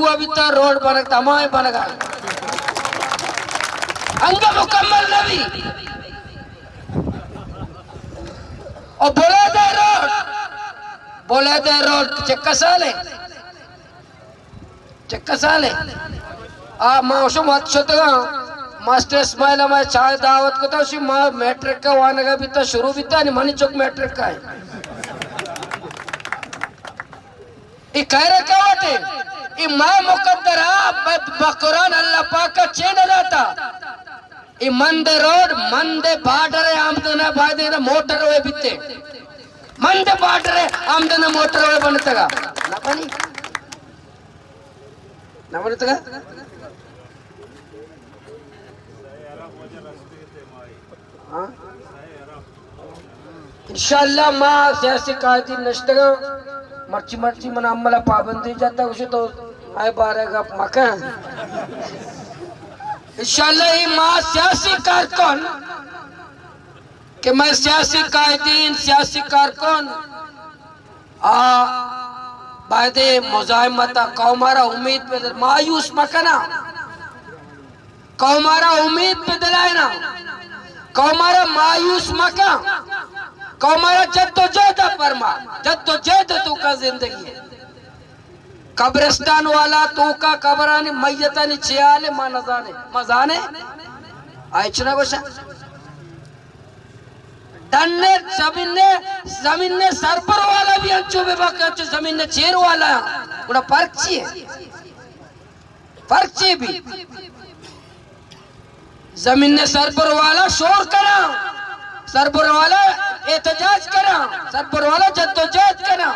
अभी तक रोड बन तमाम बन गए अंग मुकम्मल नबी और बोले दे रोड चक्का साले आ मौसम अच्छोतगा मास्टर इस्माइल हमारे चाय दावत को तो उसी माँ मैट्रिक का वाने का भी तो शुरू भी था नहीं मनी चौक मैट्रिक का है ये कह रहे क्या बात है ये माँ मुकद्दरा बकुरान अल्लाह पाक का चेन रहता ये मंदे रोड मंदे बार्डर है आमदना बायदे ना मोटर वे बिते मंदे बार्डर है आमदना मोटर वे बनता का ना बनी इंशाल्लाह माँ सियासी कायदी नश्तगा मर्ची मर्ची मना अम्मला पाबंदी जाता उसे तो आए बारे का मकान इंशाल्लाह ये माँ सियासी कारकुन कि मैं सियासी कायदीन सियासी कारकुन बायदे मुजाहिमत कौमारा उम्मीद पे मायूस मकना कौमारा उम्मीद पे दिलाना कौमारा मायूस मका कौमारा जद्दोजहद फरमा जद्दोजहद तू का जिंदगी है कब्रिस्तान वाला तू का कबरानी मैयतानी चियाले मानजाने मजाने आइचना गोशा डन्ने जमीन ने सर पर वाला भी अंचो बेबाक अंचो जमीन ने चेर वाला उड़ा फर्क ची भी जमीन ने सर पर वाला शोर करा सर पर वाला एहतजाज करा सर पर वाला जद्दोजहद करा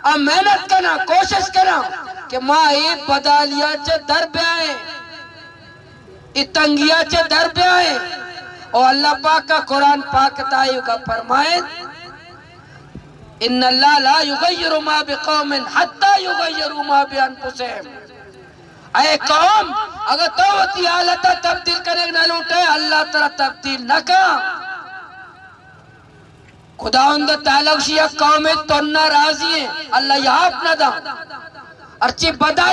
अब मेहनत करना कोशिश करा कि माँ ये बदालिया चे दर पे आए इतंगिया चे दर पे आए और अल्लाह पाक का कुरान पाक तायु का फरमाए इन्नल्लाह ला युगय्यिरु मा बिकौमिन हत्ता युगय्यिरु मा बिअनफुसिहिम ऐ कौम अगर तौबती हालत तब्दील करने न लूटे अल्लाह तेरा तब्दील न कर खुदावंद ताला शिया कौम तो न राजी है अल्लाह याद न दा अर्ची बदा